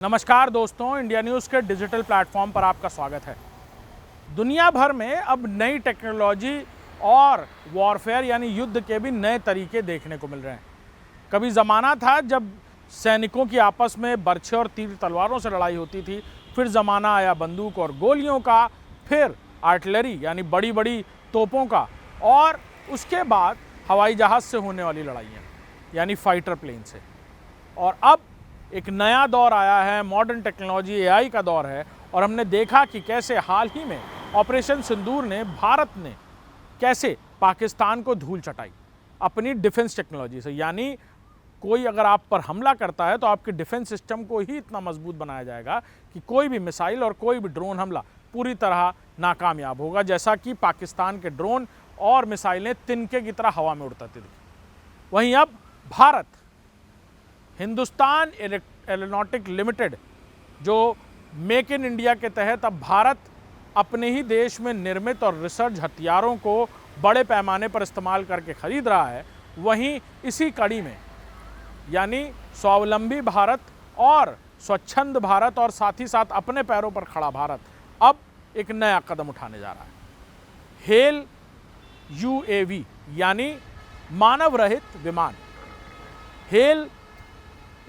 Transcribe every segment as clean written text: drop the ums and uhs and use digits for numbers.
नमस्कार दोस्तों, India news के डिजिटल प्लेटफॉर्म पर आपका स्वागत है। दुनिया भर में अब नई टेक्नोलॉजी और वॉरफेयर यानी युद्ध के भी नए तरीके देखने को मिल रहे हैं। कभी ज़माना था जब सैनिकों की आपस में बर्छे और तीर तलवारों से लड़ाई होती थी, फिर ज़माना आया बंदूक और गोलियों का, फिर आर्टिलरी यानी बड़ी बड़ी तोपों का, और उसके बाद हवाई जहाज़ से होने वाली लड़ाइयाँ यानी फाइटर प्लेन से। और अब एक नया दौर आया है, मॉडर्न टेक्नोलॉजी एआई का दौर है। और हमने देखा कि कैसे हाल ही में ऑपरेशन सिंदूर ने, भारत ने कैसे पाकिस्तान को धूल चटाई अपनी डिफेंस टेक्नोलॉजी से। यानी कोई अगर आप पर हमला करता है तो आपके डिफेंस सिस्टम को ही इतना मजबूत बनाया जाएगा कि कोई भी मिसाइल और कोई भी ड्रोन हमला पूरी तरह नाकामयाब होगा, जैसा कि पाकिस्तान के ड्रोन और मिसाइलें तिनके की तरह हवा में उड़ती थी। वहीं अब भारत, हिंदुस्तान एरोनॉटिक लिमिटेड, जो मेक इन इंडिया के तहत अब भारत अपने ही देश में निर्मित और रिसर्च हथियारों को बड़े पैमाने पर इस्तेमाल करके खरीद रहा है, वहीं इसी कड़ी में यानी स्वावलंबी भारत और स्वच्छंद भारत और साथ ही साथ अपने पैरों पर खड़ा भारत अब एक नया कदम उठाने जा रहा है। हेल यूएवी यानी मानव रहित विमान। हेल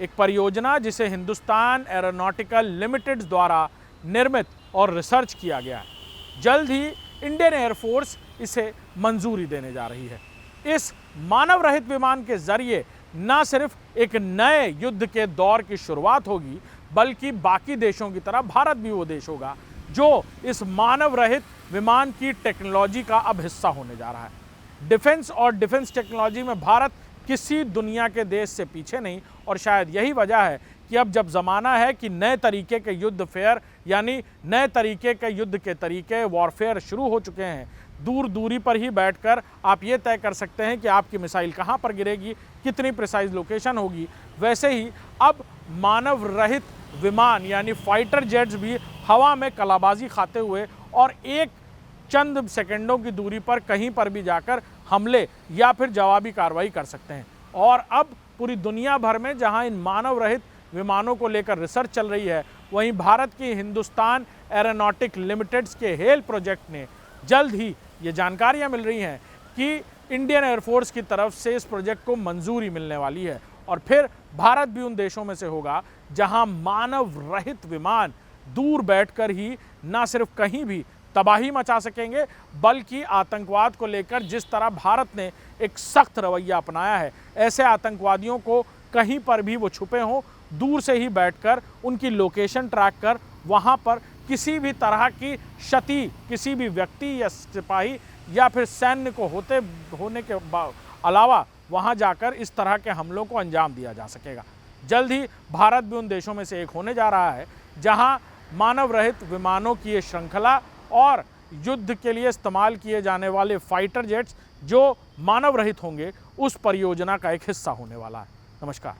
एक परियोजना जिसे हिंदुस्तान एरोनॉटिकल लिमिटेड द्वारा निर्मित और रिसर्च किया गया है। जल्द ही इंडियन एयरफोर्स इसे मंजूरी देने जा रही है। इस मानव रहित विमान के जरिए न सिर्फ एक नए युद्ध के दौर की शुरुआत होगी, बल्कि बाकी देशों की तरह भारत भी वो देश होगा जो इस मानव रहित विमान की टेक्नोलॉजी का अब हिस्सा होने जा रहा है। डिफेंस और डिफेंस टेक्नोलॉजी में भारत किसी दुनिया के देश से पीछे नहीं, और शायद यही वजह है कि अब जब ज़माना है कि नए तरीके के युद्ध फेयर यानी नए तरीके के युद्ध के तरीके वॉरफेयर शुरू हो चुके हैं। दूर दूरी पर ही बैठकर आप ये तय कर सकते हैं कि आपकी मिसाइल कहाँ पर गिरेगी, कितनी प्रिसाइज लोकेशन होगी। वैसे ही अब मानव रहित विमान यानी फाइटर जेट्स भी हवा में कलाबाजी खाते हुए और एक चंद सेकंडों की दूरी पर कहीं पर भी जाकर हमले या फिर जवाबी कार्रवाई कर सकते हैं। और अब पूरी दुनिया भर में जहां इन मानव रहित विमानों को लेकर रिसर्च चल रही है, वहीं भारत की हिंदुस्तान एरोनॉटिक लिमिटेड के हेल प्रोजेक्ट ने जल्द ही ये जानकारियां मिल रही हैं कि इंडियन एयरफोर्स की तरफ से इस प्रोजेक्ट को मंजूरी मिलने वाली है। और फिर भारत भी उन देशों में से होगा जहां मानव रहित विमान दूर बैठकर ही न सिर्फ कहीं भी तबाही मचा सकेंगे, बल्कि आतंकवाद को लेकर जिस तरह भारत ने एक सख्त रवैया अपनाया है, ऐसे आतंकवादियों को कहीं पर भी वो छुपे हों, दूर से ही बैठकर उनकी लोकेशन ट्रैक कर वहाँ पर किसी भी तरह की क्षति किसी भी व्यक्ति या सिपाही या फिर सैन्य को होने के अलावा वहाँ जाकर इस तरह के हमलों को अंजाम दिया जा सकेगा। जल्द ही भारत भी उन देशों में से एक होने जा रहा है जहाँ मानव रहित विमानों की ये श्रृंखला और युद्ध के लिए इस्तेमाल किए जाने वाले फाइटर जेट्स जो मानव रहित होंगे, उस परियोजना का एक हिस्सा होने वाला है। नमस्कार।